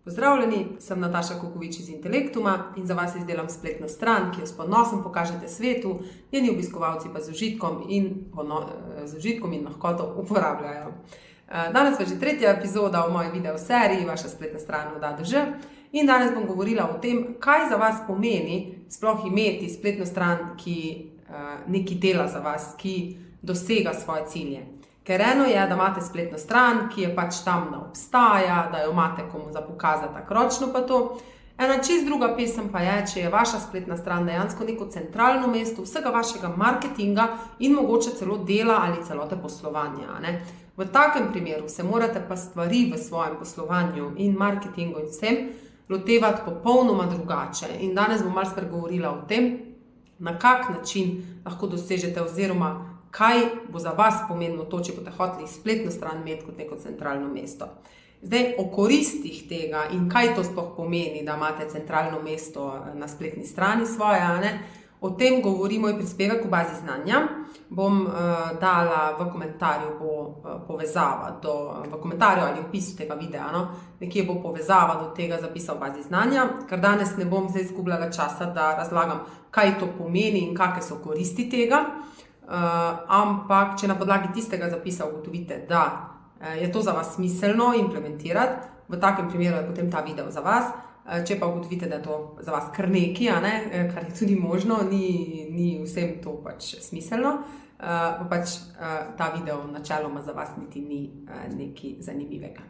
Pozdravljeni, sem Nataša Kukovič iz Intelektuma in za vas izdelam spletno stran, ki jo s ponosom pokažete svetu, njeni obiskovalci pa z užitkom in lahkoto uporabljajo. Danes pa že tretja epizoda v moji video seriji, vaša spletna stran od A do Ž, in danes bom govorila o tem, kaj za vas pomeni sploh imeti spletno stran, ki nekaj dela za vas, ki dosega svoje cilje. Ker eno je, da imate spletno stran, ki je pač tam, da obstaja, da jo imate komu za pokazati, tako ročno pa to. Ena čist druga pesem pa je, če je vaša spletna stran dejansko neko centralno mesto vsega vašega marketinga in mogoče celo dela ali celote poslovanja. Ne? V takem primeru se morate pa stvari v svojem poslovanju in marketingu in vsem lotevati popolnoma drugače. In danes bom malo spregovorila o tem, na kak način lahko dosežete oziroma kaj bo za vas pomenilo to, če boste hoteli spletno stran imeti kot neko centralno mesto. Zdaj, o koristih tega in kaj to sploh pomeni, da imate centralno mesto na spletni strani svoje, o tem govori moj prispevek v bazi znanja. Bom dala v komentarju povezava v komentarju ali opisu tega videa, nekje bo povezava do tega zapisa v bazi znanja, ker danes ne bom zdaj izgubljala časa, da razlagam, kaj to pomeni in kakšne so koristi tega. Ampak, če na podlagi tistega zapisa ugotovite, da je to za vas smiselno implementirati, v takem primeru je potem ta video za vas. Če pa ugotovite, da je to za vas kar nekaj, kar je tudi možno, ni vsem to pač smiselno, pa pač ta video načeloma za vas niti ni nekaj zanimivega.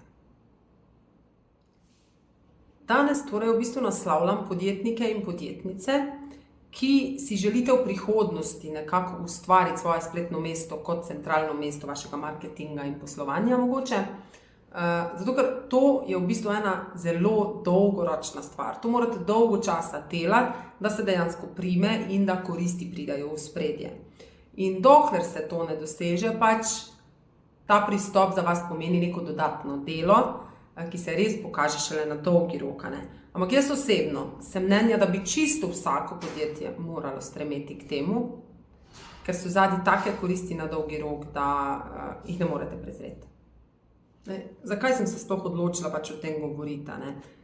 Danes torej v bistvu naslavljam podjetnike in podjetnice, ki si želite v prihodnosti nekako ustvariti svoje spletno mesto kot centralno mesto vašega marketinga in poslovanja mogoče. Zato, ker to je v bistvu ena zelo dolgoročna stvar. To morate dolgo časa delati, da se dejansko prime in da koristi pridajo v spredje. In dokler se to ne doseže, pač ta pristop za vas pomeni neko dodatno delo, ki se res pokaže šele na dolgi rok. Ampak jaz osebno sem mnenja, da bi čisto vsako podjetje moralo stremeti k temu, ker so zadnji take koristi na dolgi rok, da jih ne morete prezreti. Zakaj sem se sploh odločila pač o tem govoriti?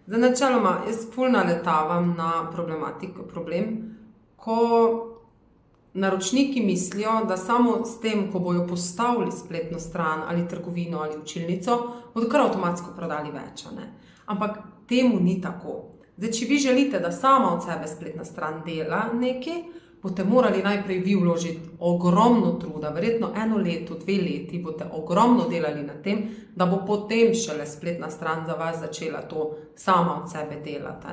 Za načeloma, jaz ful naletavam na problem, ko naročniki mislijo, da samo s tem, ko bojo postavili spletno stran ali trgovino ali učilnico, bodo kar avtomatsko prodali več. Ampak temu ni tako. Zdaj, če vi želite, da sama od sebe spletna stran dela nekaj, boste morali najprej vi vložiti ogromno truda, verjetno 1 leto, 2 leti boste ogromno delali na tem, da bo potem šele spletna stran za vas začela to sama od sebe delati.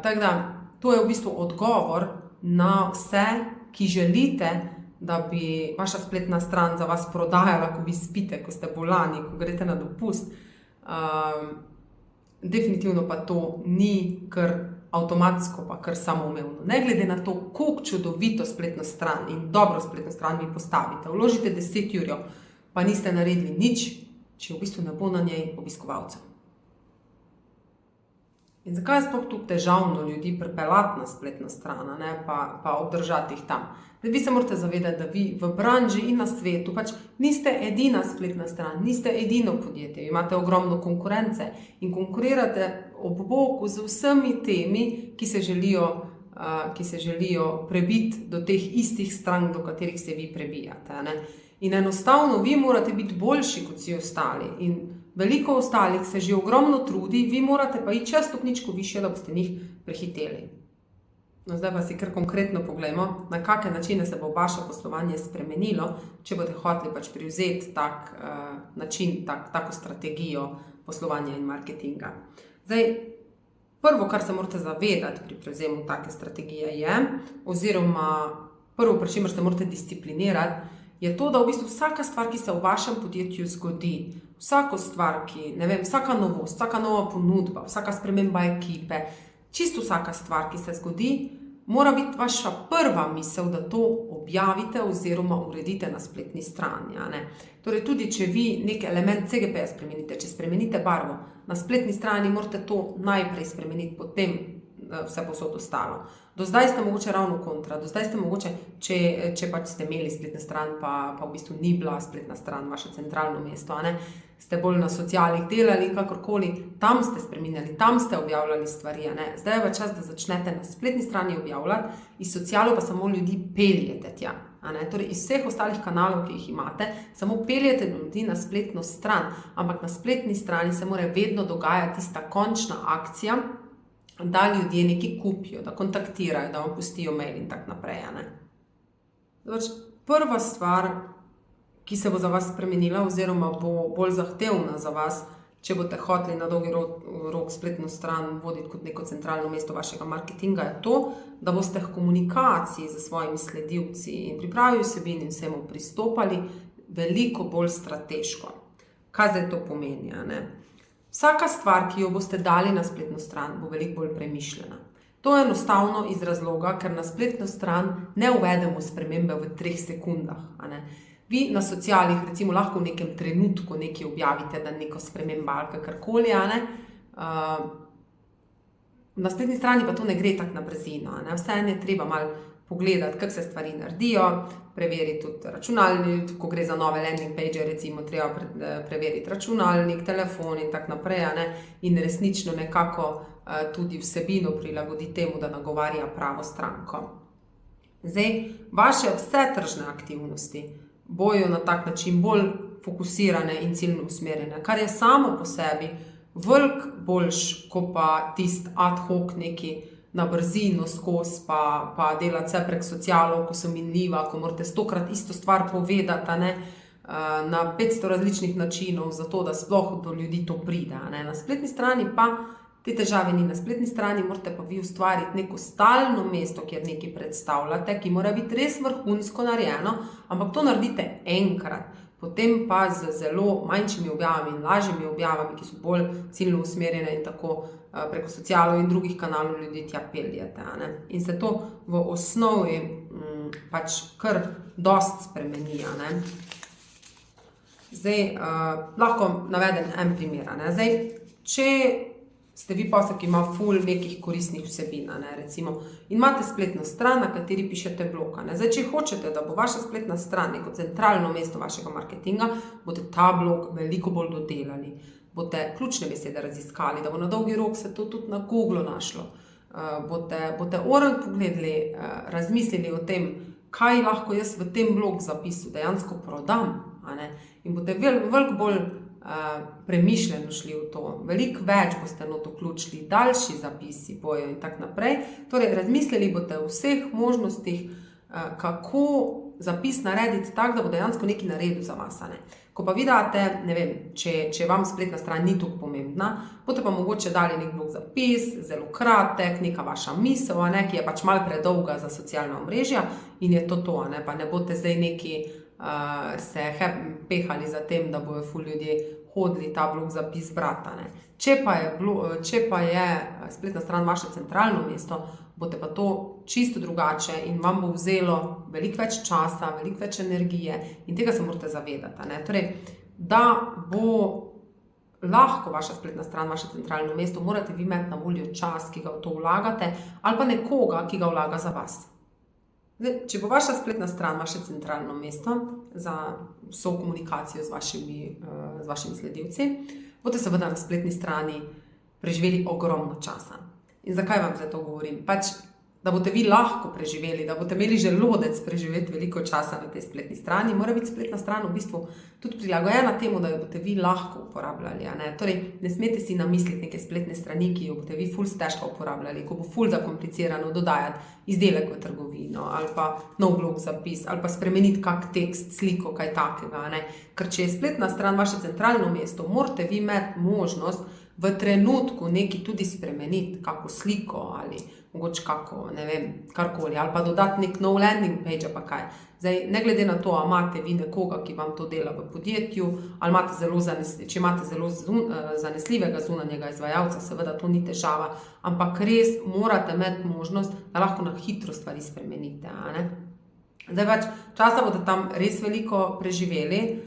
Tako da, to je v bistvu odgovor na vse, ki želite, da bi vaša spletna stran za vas prodajala, ko vi spite, ko ste bolani, ko greste na dopust. Definitivno pa to ni kar avtomatsko, pa kar samoumevno. Ne glede na to, koliko čudovito spletno stran in dobro spletno stran vi postavite, vložite 10 jurjev, pa niste naredili nič, če v bistvu ne bo na njej obiskovalcev. In zakaj je sploh tu težavno ljudi pripeljati na spletno stran, pa obdržati jih tam? Vi se morate zavedati, da vi v branži in na svetu pač niste edina spletna stran, niste edino podjetje, imate ogromno konkurence in konkurirate ob boku z vsemi temi, ki se želijo prebiti do teh istih strank, do katerih se vi prebijate. In enostavno vi morate biti boljši kot vsi ostali in veliko ostalih se že ogromno trudi, vi morate pa iti stopničko višje, da boste njih prehiteli. No, zdaj pa si kar konkretno poglejmo, na kakšne načine se bo vaše poslovanje spremenilo, če boste hoteli pač privzeti tak način, tako strategijo poslovanja in marketinga. Zdaj, prvo, kar se morate zavedati pri prevzemu take strategije je, oziroma prvo, pri čemer se morate disciplinirati, je to, da v bistvu vsaka stvar, ki se v vašem podjetju zgodi, vsaka novost, vsaka nova ponudba, vsaka sprememba ekipe, čisto vsaka stvar, ki se zgodi, mora biti vaša prva misel, da to objavite oziroma uredite na spletni strani. Torej, tudi če vi nek element CGP-ja spremenite, če spremenite barvo, na spletni strani morate to najprej spremeniti, potem vse posod ostalo. Do zdaj ste mogoče ravno kontra, do zdaj ste mogoče, če pač ste imeli spletno stran, pa v bistvu ni bila spletna stran vaše centralno mesto, ste bolj na socialih delali, kakorkoli, tam ste spreminjali, tam ste objavljali stvari, Zdaj je pa čas, da začnete na spletni strani objavljati, iz socialov pa samo ljudi peljete tja. Torej, iz vseh ostalih kanalov, ki jih imate, samo peljete ljudi na spletno stran, ampak na spletni strani se mora vedno dogajati tista končna akcija, da ljudje nekaj kupijo, da kontaktirajo, da vam pustijo mail in tako naprej. Prva stvar, ki se bo za vas spremenila oziroma bo bolj zahtevna za vas, če boste hoteli na dolgi rok spletno stran voditi kot neko centralno mesto vašega marketinga, je to, da boste v komunikaciji z svojimi sledilci in pripravi vsebin in vsemu pristopali veliko bolj strateško. Kaj zdaj to pomeni? Vsaka stvar, ki jo boste dali na spletno stran, bo veliko bolj premišljena. To je enostavno iz razloga, ker na spletno stran ne uvedemo spremembe v 3 sekundah. Vi na socialih recimo lahko v nekem trenutku nekaj objavite, da neko sprememba ali kakorkoli, na spletni strani pa to ne gre tako na brzino. Vseeno je treba malo pogledati, kako se stvari naredijo, preveriti tudi računalnik, ko gre za nove landing page, recimo treba preveriti računalnik, telefon in tako naprej, in resnično nekako tudi vsebino prilagoditi temu, da nagovarja pravo stranko. Zdaj, vaše vse tržne aktivnosti bojo na tak način bolj fokusirane in ciljno usmerjene, kar je samo po sebi veliko boljš, ko pa tist ad hoc neki na brzino skozi, pa delati vse prek socialov, ko so minljiva, ko morate 100-krat isto stvar povedati, na 500 različnih načinov, zato da sploh do ljudi to pride. Na spletni strani pa te težave ni. Na spletni strani morate pa vi ustvariti neko stalno mesto, kjer nekaj predstavljate, ki mora biti res vrhunsko narejeno, ampak to naredite enkrat. Potem pa z zelo manjšimi objavami in lažjimi objavami, ki so bolj ciljno usmerjene in tako preko socialov in drugih kanalov ljudi tja peljete. In se to v osnovi pač kar dost spremeni. Zdaj, lahko navedem en primer. Zdaj, če ste vi posel, ki ima ful nekih koristnih vsebin, recimo, in imate spletno stran, na kateri pišete blog. Zdaj, če hočete, da bo vaša spletna stran neko centralno mesto vašega marketinga, boste ta blog veliko bolj dodelali. Boste ključne besede raziskali, da bo na dolgi rok se to tudi na Google našlo. Boste oreng pogledali, razmislili o tem, kaj lahko jaz v tem blog zapisu dejansko prodam. In boste veliko bolj premišljeno šli v to. Veliko več boste not vključili, daljši zapisi bojo in tako naprej. Torej, razmislili boste o vseh možnostih, kako zapis narediti tak, da bo dejansko nekaj naredil za vas. Ko pa vi date, ne vem, če vam spletna stran ni tako pomembna, boste pa mogoče dali nek blog zapis, zelo kratek, neka vaša misel, ki je pač malo predolga za socialna omrežja in je to, pa ne boste zdaj neki se pehali za tem, da bojo ful ljudje hodili ta blog zapis brata. Če pa je spletna stran vaše centralno mesto, boste pa to čisto drugače in vam bo vzelo veliko več časa, veliko več energije in tega se morate zavedati. Torej, da bo lahko vaša spletna stran, vaše centralno mesto, morate vi imeti na voljo čas, ki ga v to vlagate, ali pa nekoga, ki ga vlaga za vas. Če bo vaša spletna stran vaše centralno mesto za vso komunikacijo z vašimi sledilci, boste seveda na spletni strani preživeli ogromno časa. In zakaj vam zdaj to govorim? Da boste vi lahko preživeli, da boste imeli želodec preživeti veliko časa na tej spletni strani, mora biti spletna stran v bistvu tudi prilagojena temu, da jo boste vi lahko uporabljali. Torej, ne smete si namisliti neke spletne strani, ki jo boste vi ful stežka uporabljali, ko bo ful zakomplicirano dodajati izdelek v trgovino, ali pa nov blog zapis, ali pa spremeniti kak tekst, sliko, kaj takega. Ker če je spletna stran vaše centralno mesto, morate vi imeti možnost v trenutku nekaj tudi spremeniti, kako sliko ali mogoče kako, ne vem, karkoli, ali pa dodati nek nov landing page, pa kaj. Zdaj, ne glede na to, ali imate vi nekoga, ki vam to dela v podjetju, ali če imate zelo zanesljivega zunanjega izvajalca, seveda to ni težava, ampak res morate imeti možnost, da lahko na hitro stvari spremenite. Zdaj, časa boste tam res veliko preživeli,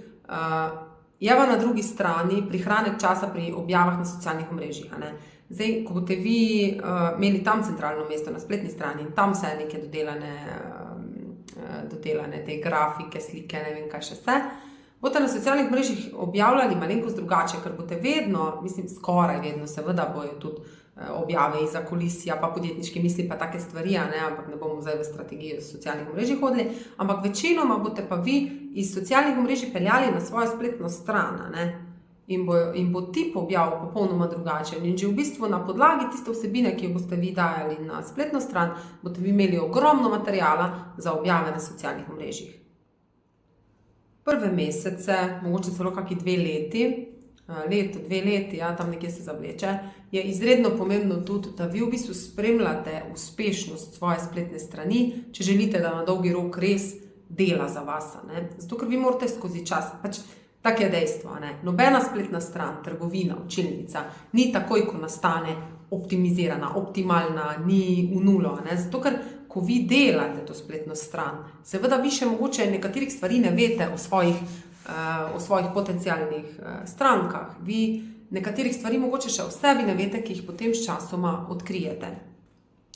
Je pa na drugi strani prihranek časa pri objavah na socialnih omrežjih. Zdaj, ko boste vi imeli tam centralno mesto na spletni strani in tam vse neke dodelane te grafike, slike, ne vem kaj še vse, boste na socialnih mrežjih objavljali malenkost drugače, ker boste vedno, mislim skoraj vedno, seveda bojo tudi objave iz zakulisja, pa podjetniške misli, pa take stvari, ampak ne bomo zdaj v strategijo socialnih omrežij hodili, ampak večinoma boste pa vi iz socialnih omrežij peljali na svojo spletno stran, in bo tip objav popolnoma drugačen. In že v bistvu na podlagi tiste vsebine, ki jo boste vi dajali na spletno stran, boste vi imeli ogromno materijala za objave na socialnih omrežjih. Prve mesece, mogoče celo kakšni 2 leti, leto, 2 leti, tam nekje se zavleče, je izredno pomembno tudi, da vi v bistvu spremljate uspešnost svoje spletne strani, če želite, da na dolgi rok res dela za vas. Zato, ker vi morate skozi čas, tak je dejstvo, nobena spletna stran, trgovina, učilnica, ni takoj, ko nastane optimizirana, optimalna, ni v nulo. Zato, ker ko vi delate to spletno stran, seveda vi še mogoče nekaterih stvari ne veste o svojih potencialnih strankah. Vi nekaterih stvari mogoče še o sebi ne veste, ki jih potem s časoma odkrijete.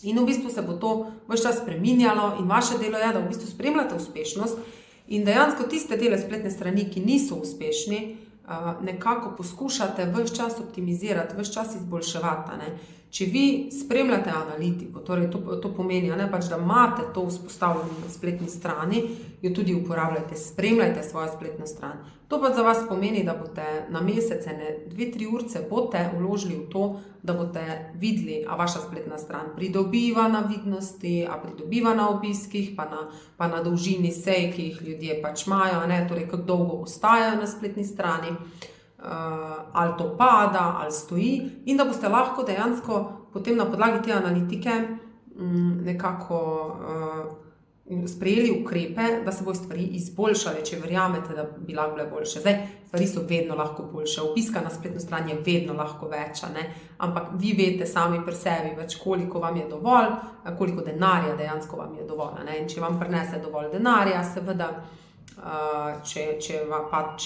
In v bistvu se bo to ves čas spreminjalo in vaše delo je, da v bistvu spremljate uspešnost in dejansko tiste dele spletne strani, ki niso uspešni, nekako poskušate ves čas optimizirati, ves čas izboljševati. Če vi spremljate analitiko, torej to pomeni, da imate to vzpostavljeno na spletni strani, jo tudi uporabljate, spremljajte svojo spletno stran. To pa za vas pomeni, da boste na mesece, 2-3 urce boste vložili v to, da boste videli, a vaša spletna stran pridobiva na vidnosti, a pridobiva na obiskih, pa na dolžini sej, ki jih ljudje imajo, torej kako dolgo ostajajo na spletni strani, ali to pada, ali stoji, in da boste lahko dejansko potem na podlagi te analitike nekako sprejeli ukrepe, da se bojo stvari izboljšale, če verjamete, da bi lahko bile boljše. Zdaj, stvari so vedno lahko boljše, obiska na spletno stran je vedno lahko več, ampak vi veste sami pri sebi več, koliko vam je dovolj, koliko denarja dejansko vam je dovolj. In če vam prinese dovolj denarja, seveda, če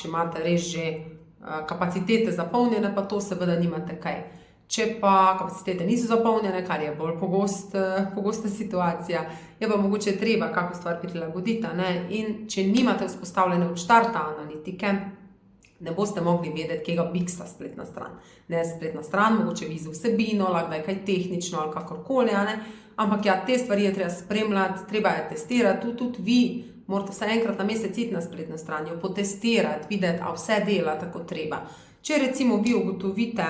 imate res že kapacitete zapolnjene, pa to seveda nimate kaj. Če pa kapacitete niso zapolnjene, kar je bolj pogosta situacija, je pa mogoče treba kako stvar prilagoditi. In če nimate vzpostavljene od štarta analitike, ne boste mogli vedeti, kega biksta spletna stran. Spletna stran, mogoče vi z vsebino, lahko da je kaj tehnično ali kakorkoli, ampak te stvari je treba spremljati, treba je testirati, tudi vi morate vsaj enkrat na mesec iti na spletno stran, jo potestirati, videti, a vse dela tako treba. Če recimo vi ugotovite,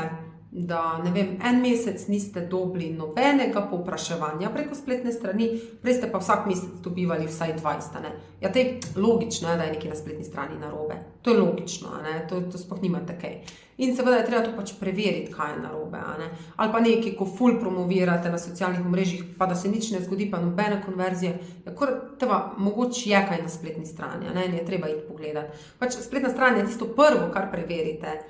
da en mesec niste dobili nobenega povpraševanja preko spletne strani, prej ste pa vsak mesec dobivali vsaj 20. To je logično, da je nekaj na spletni strani narobe. To je logično, to sploh nimate kaj. In seveda je treba to preveriti, kaj je narobe. Ali pa nekaj, ko ful promovirate na socialnih omrežjih, pa da se nič ne zgodi, pa nobene konverzije. Mogoče je kaj na spletni strani, in je treba iti pogledati. Spletna stran je tisto prvo, kar preverite,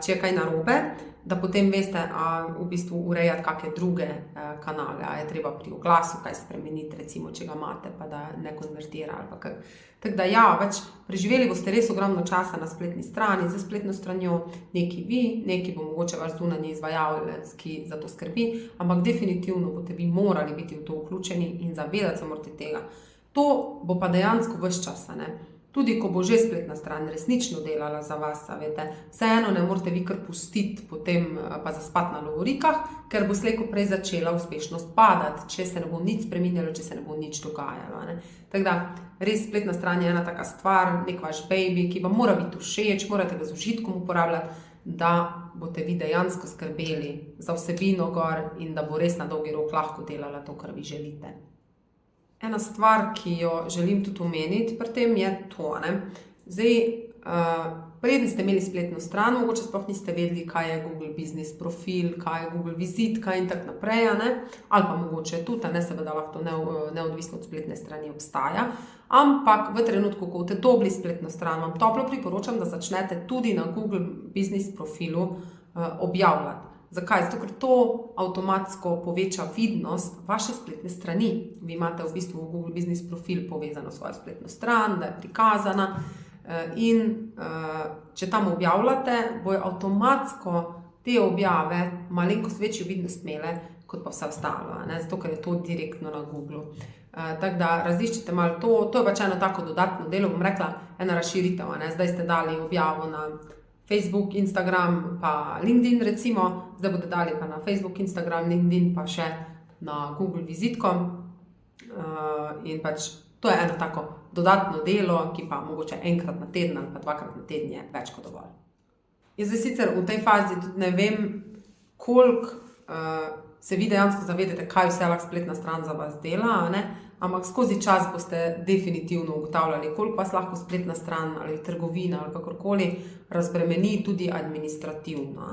če je kaj narobe, da potem veste, v bistvu urejati kakšne druge kanale, je treba pri oglasu kaj spremeniti, recimo, če ga imate, pa da ne konvertira ali pa kaj. Tako da preživeli boste res ogromno časa na spletni strani, za spletno stranjo, neki vi, neki bo mogoče vaš zunanji izvajalec, ki za to skrbi, ampak definitivno boste vi morali biti v to vključeni in zavedati se morate tega. To bo pa dejansko ves čas, Tudi, ko bo že spletna stran resnično delala za vas, vseeno ne morate vi kar pustiti potem pa zaspati na lovorikah, ker bo slejko prej začela uspešnost padati, če se ne bo nič spreminjalo, če se ne bo nič dogajalo. Tako da, res spletna stran je ena taka stvar, nek vaš baby, ki vam mora biti všeč, morate ga z užitkom uporabljati, da boste vi dejansko skrbeli za vsebino gor in da bo res na dolgi rok lahko delala to, kar vi želite. Ena stvar, ki jo želim tudi omeniti pri tem, je to. Zdaj, preden ste imeli spletno stran, mogoče sploh niste vedeli, kaj je Google Business profil, kaj je Google vizitka in tako naprej, ali pa mogoče tudi, seveda lahko neodvisno od spletne strani obstaja, ampak v trenutku, ko boste dobili spletno stran, vam toplo priporočam, da začnete tudi na Google Business profilu objavljati. Zakaj? Zato, ker to avtomatsko poveča vidnost vaše spletne strani. Vi imate v bistvu v Google Business profil povezano svojo spletno stran, da je prikazana in če tam objavljate, bojo avtomatsko te objave malenkost večjo vidnost imele, kot pa vse ostalo, zato ker je to direktno na Google. Tako da raziščite malo to je pač eno tako dodatno delo, bom rekla, ena razširitev, zdaj ste dali objavo na Facebook, Instagram pa LinkedIn recimo, zdaj boste dali pa na Facebook, Instagram, LinkedIn pa še na Google vizitko in pač to je eno tako dodatno delo, ki pa mogoče enkrat na teden ali pa dvakrat na teden je več kot dovolj. Jaz zdaj sicer v tej fazi tudi ne vem, koliko se vi dejansko zavedate, kaj vse lahko spletna stran za vas dela, ampak skozi čas boste definitivno ugotavljali, koliko vas lahko spletna stran ali trgovina ali kakorkoli razbremeni tudi administrativno.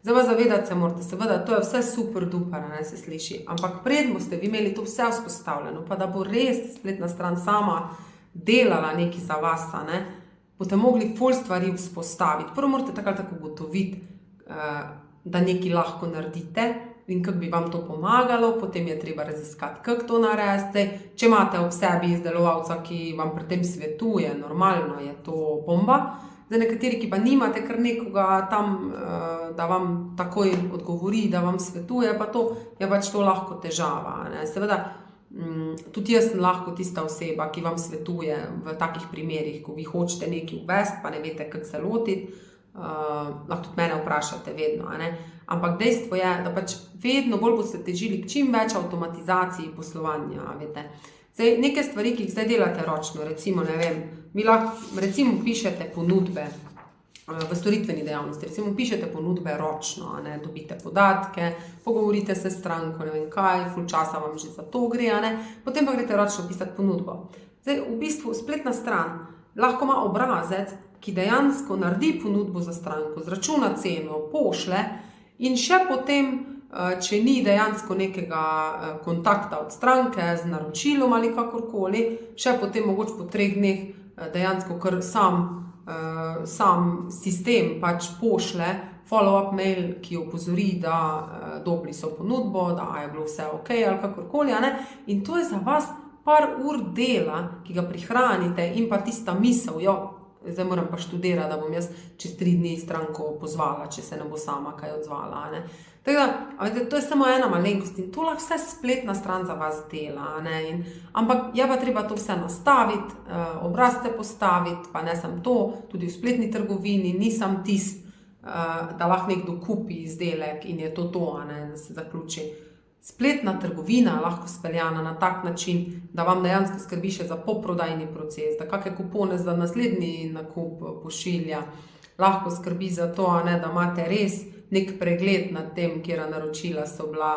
Zdaj vas zavedati se morate, seveda, to je vse super duper, se sliši, ampak pred boste vi imeli to vse vzpostavljeno, pa da bo res spletna stran sama delala nekaj za vas, boste mogli ful stvari vzpostaviti. Prvo morate tako ugotoviti, da nekaj lahko naredite in kako bi vam to pomagalo, potem je treba raziskati, kako to narediti. Če imate ob sebi izdelovalca, ki vam pri tem svetuje, normalno je to bomba. Zdaj nekateri, ki pa nimate kar nekoga tam, da vam takoj odgovori, da vam svetuje, pa to je pač to lahko težava. Seveda, tudi jaz sem lahko tista oseba, ki vam svetuje v takih primerih, ko vi hočete nekaj uvesti, pa ne veste, kako se lotiti. Lahko tudi mene vprašate vedno, ampak dejstvo je, da pač vedno bolj boste težili k čim več avtomatizaciji poslovanja, veste. Zdaj, neke stvari, ki jih zdaj delate ročno, recimo, ne vem, vi lahko recimo pišete ponudbe v storitveni dejavnosti, recimo pišete ponudbe ročno, dobite podatke, pogovorite se s stranko, ne vem kaj, ful časa vam že za to gre, potem pa greste ročno pisati ponudbo. Zdaj, v bistvu spletna stran lahko ima obrazec, ki dejansko naredi ponudbo za stranko, zračuna ceno, pošle in še potem, če ni dejansko nekega kontakta od stranke z naročilom ali kakorkoli, še potem mogoče po 3 dneh dejansko kar sam sistem pač pošle follow-up mail, ki opozori, da dobili so ponudbo, da je bilo vse ok ali kakorkoli, in to je za vas par ur dela, ki ga prihranite in pa tista misel, zdaj moram pa študirati, da bom jaz čez 3 dni stranko pozvala, če se ne bo sama kaj odzvala. Tako da, to je samo ena malenkost in to lahko vse spletna stran za vas dela. Ampak je pa treba to vse nastaviti, obrazce postaviti, pa ne samo to, tudi v spletni trgovini nisem tist, da lahko nekdo kupi izdelek in je to, da se zaključi. Spletna trgovina je lahko speljana na tak način, da vam dejansko skrbi še za poprodajni proces, da kakšne kupone za naslednji nakup pošilja, lahko skrbi za to, da imate res nek pregled nad tem, katera naročila so bila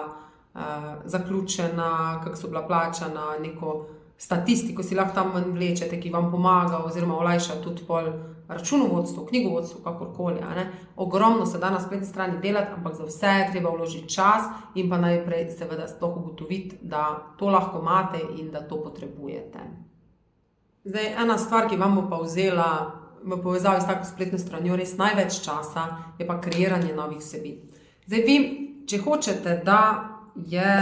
zaključena, kako so bila plačana, neko statistiko si lahko tam ven vlečete, ki vam pomaga oziroma olajša tudi pol računovodstvo, knjigovodstvo, kakorkoli. Ogromno se da na spletni strani delati, ampak za vse je treba vložiti čas in pa najprej seveda sploh ugotoviti, da to lahko imate in da to potrebujete. Zdaj, ena stvar, ki vam bo pa vzela v povezavi s tako spletno stranjo res največ časa, je pa kreiranje novih vsebin. Zdaj, vi, če hočete, da je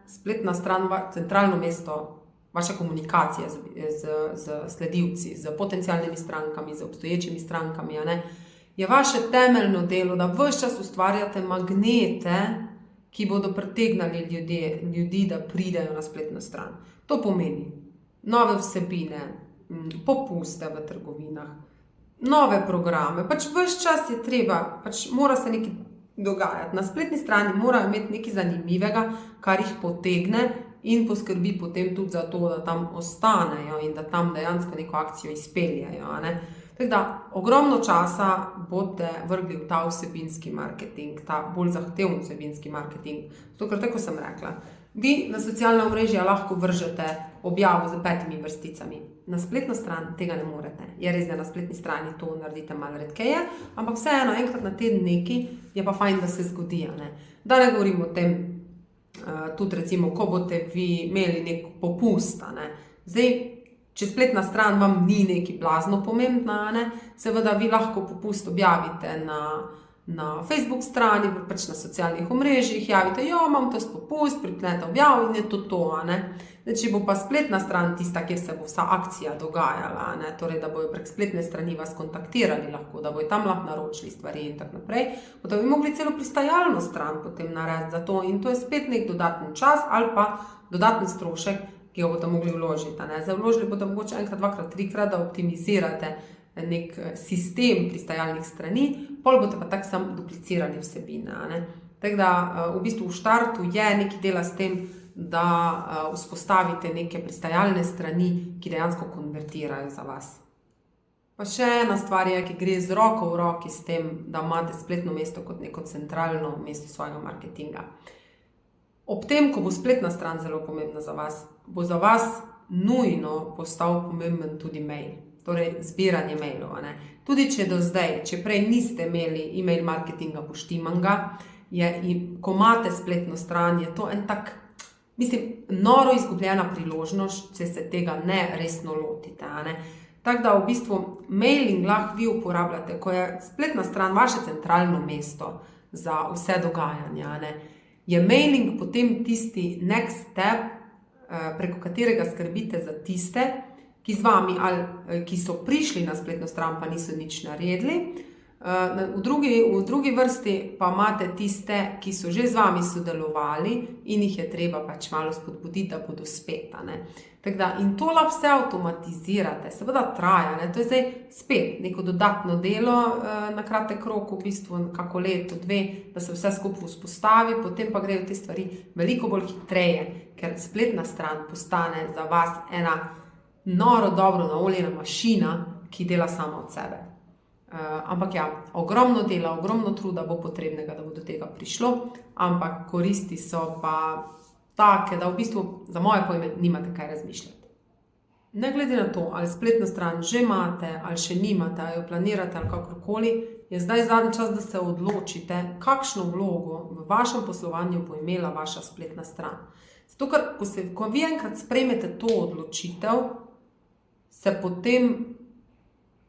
spletna stran centralno mesto vaša komunikacija z sledilci, z potencialnimi strankami, z obstoječimi strankami, je vaše temeljno delo, da ves čas ustvarjate magnete, ki bodo pritegnali ljudi, da pridejo na spletno stran. To pomeni nove vsebine, popuste v trgovinah, nove programe, pač ves čas je treba, pač mora se nekaj dogajati. Na spletni strani morajo imeti nekaj zanimivega, kar jih potegne in poskrbi potem tudi za to, da tam ostanejo in da tam dejansko neko akcijo izpeljajo. Tako da, ogromno časa boste vrgli v ta vsebinski marketing, ta bolj zahteven vsebinski marketing. Zato, ker tako sem rekla, vi na socialna omrežja lahko vržete objavo z 5 vrsticami. Na spletno stran tega ne morete. Je res, da na spletni strani to naredite malo redkeje, ampak vseeno enkrat na teden nekaj je pa fajn, da se zgodi. Da ne govorim o tem, tudi recimo, ko boste vi imeli nek popust. Zdaj, če spletna stran vam ni nekaj blazno pomembna, seveda vi lahko popust objavite na Facebook strani, pač na socialnih omrežjih, javite, imam to popust, pripnete objavo in je to. Če bo pa spletna stran tista, kjer se bo vsa akcija dogajala, ne, torej da bojo prek spletne strani vas kontaktirali lahko, da bojo tam lahko naročili stvari in tako naprej, potem bi mogli celo pristajalno stran potem narediti za to in to je spet nek dodaten čas ali pa dodaten strošek, ki ga boste mogli vložiti. Zdaj vložili boste mogoče enkrat, dvakrat, trikrat, da optimizirate nek sistem pristajalnih strani, pol boste pa tako sam duplicirali vsebine. Tako da v bistvu v štartu je nekaj dela s tem, da vzpostavite neke pristajalne strani, ki dejansko konvertirajo za vas. Pa še ena stvar je, ki gre z roko v roki s tem, da imate spletno mesto kot neko centralno mesto svojega marketinga. Ob tem, ko bo spletna stran zelo pomembna za vas, bo za vas nujno postal pomemben tudi mail, torej zbiranje mailov. Tudi če do zdaj, če prej niste imeli e-mail marketinga poštimanga, ko imate spletno stran, je to en tak, noro izgubljena priložnost, če se tega ne resno lotite. Tako da v bistvu mailing lahko vi uporabljate, ko je spletna stran vaše centralno mesto za vse dogajanje. Je mailing potem tisti next step, preko katerega skrbite za tiste, ki z vami ali ki so prišli na spletno stran, pa niso nič naredili. V drugi vrsti pa imate tiste, ki so že z vami sodelovali in jih je treba pač malo spodbuditi, da bodo spet. Tako da, in to lahko vse avtomatizirate, seveda traja, to je zdaj spet neko dodatno delo na kratek rok, v bistvu kako leto, dve, da se vse skupaj vzpostavi, potem pa grejo te stvari veliko bolj hitreje, ker spletna stran postane za vas ena noro dobro naoljena mašina, ki dela sama od sebe. Ampak ja, ogromno dela, ogromno truda bo potrebnega, da bo do tega prišlo, ampak koristi so pa take, da v bistvu za moje pojme nimate kaj razmišljati. Ne glede na to, ali spletno stran že imate, ali še nimate, ali jo planirate, ali kakorkoli, je zdaj zadnji čas, da se odločite, kakšno vlogo v vašem poslovanju bo imela vaša spletna stran. Zato, ker ko vi enkrat sprejmete to odločitev, se potem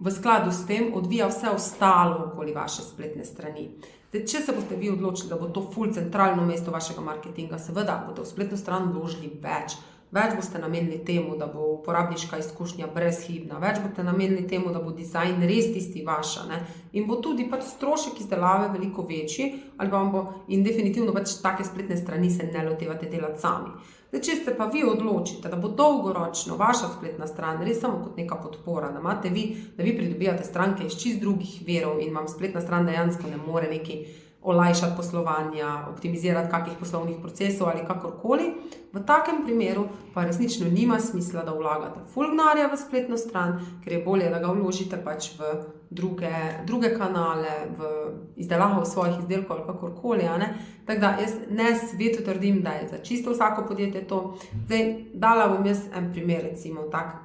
v skladu s tem odvija vse ostalo okoli vaše spletne strani. Če se boste vi odločili, da bo to ful centralno mesto vašega marketinga, seveda boste v spletno stran vložili več. Več boste namenili temu, da bo uporabniška izkušnja brezhibna, več boste namenili temu, da bo dizajn res tisti vaš, in bo tudi pač strošek izdelave veliko večji, ali pa vam bo, in definitivno pač take spletne strani se ne lotevate delati sami. Če ste pa vi odločite, da bo dolgoročno vaša spletna stran res samo kot neka podpora, da vi pridobivate stranke iz čist drugih virov in vam spletna stran dejansko ne more nekaj olajšati poslovanja, optimizirati kakih poslovnih procesov ali kakorkoli, v takem primeru pa resnično nima smisla, da vlagate ful denarja v spletno stran, ker je bolje, da ga vložite pač v druge kanale, v izdelavo svojih izdelkov ali kakorkoli. Tako da jaz ne svetu trdim, da je za čisto vsako podjetje to. Zdaj, dala bom jaz en primer, recimo tak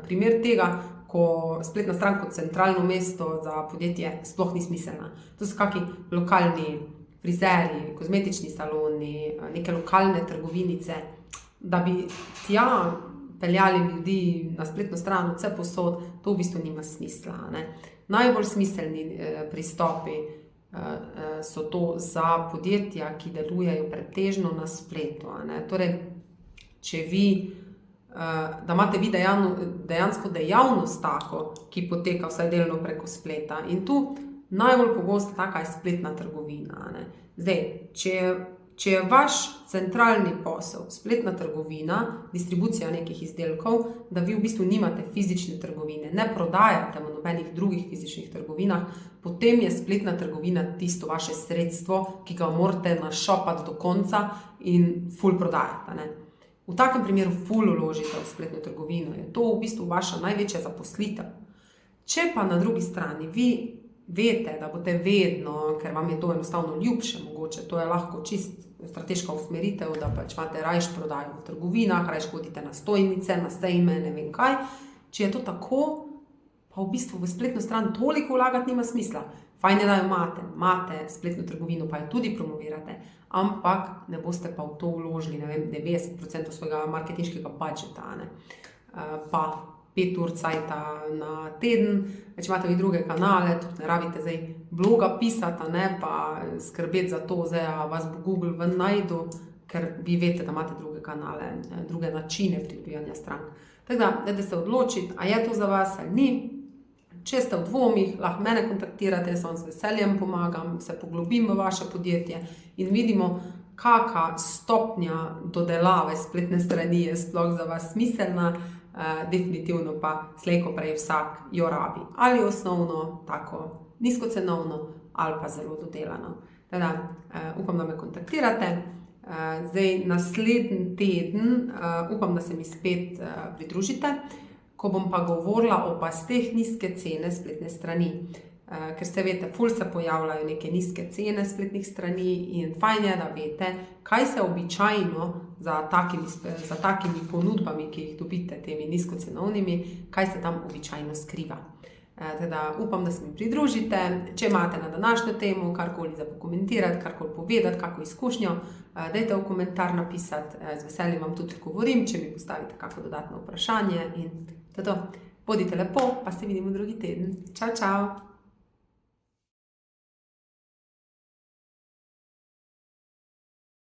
primer tega, ko spletna stran kot centralno mesto za podjetje sploh ni smiselna. To so kaki lokalni frizerji, kozmetični saloni, neke lokalne trgovinice, da bi tja peljali ljudi na spletno stran vse posod, to v bistvu nima smisla. Najbolj smiselni pristopi so to za podjetja, ki delujejo pretežno na spletu. Torej, če vi da imate vi dejansko dejavnost tako, ki poteka vsaj delno preko spleta. In tu najbolj pogosto taka je spletna trgovina. Zdaj, če je vaš centralni posel spletna trgovina, distribucija nekih izdelkov, da vi v bistvu nimate fizične trgovine, ne prodajate v nobenih drugih fizičnih trgovinah, potem je spletna trgovina tisto vaše sredstvo, ki ga morate našopati do konca in ful prodajati. V takem primeru ful vložite v spletno trgovino, je to v bistvu vaša največja zaposlitev. Če pa na drugi strani vi veste, da boste vedno, ker vam je to enostavno ljubše mogoče, to je lahko čist strateška usmeritev, da pač imate rajš prodajo v trgovinah, rajš hodite na stojnice, na sejme, ne vem kaj. Če je to tako, pa v bistvu v spletno stran toliko vlagati nima smisla. Fajn je, da jo imate spletno trgovino, pa jo tudi promovirate, ampak ne boste pa v to vložili, ne vem, 90% svojega marketinškega budžeta, pa 5 ur cajta na teden, če imate vi druge kanale, tudi ne rabite zdaj bloga pisati, pa skrbeti za to, zdaj vas bo Google ven najdel, ker vi veste, da imate druge kanale, druge načine pridobivanja strank. Tako da, dajte se odločiti, a je to za vas ali ni. Če ste v dvomih, lahko mene kontaktirate, jaz vam z veseljem pomagam, se poglobim v vaše podjetje in vidimo, kakšna stopnja dodelave spletne strani je sploh za vas smiselna, definitivno pa slej ko prej vsak jo rabi. Ali osnovno, tako nizkocenovno, ali pa zelo dodelano. Teda, upam, da me kontaktirate. Zdaj, naslednji teden upam, da se mi spet pridružite, ko bom pa govorila o pasteh nizke cene spletne strani. Ker se veste, ful se pojavljajo neke nizke cene spletnih strani in fajn je, da veste, kaj se običajno za takimi ponudbami, ki jih dobite, temi nizkocenovnimi, kaj se tam običajno skriva. Teda upam, da se mi pridružite. Če imate na današnjo temo karkoli za pokomentirati, karkoli povedati, kako izkušnjo, dajte v komentar napisati, z veseljem vam tudi govorim, če mi postavite kako dodatno vprašanje in to. Bodite lepo, pa se vidimo drugi teden. Čau, čau!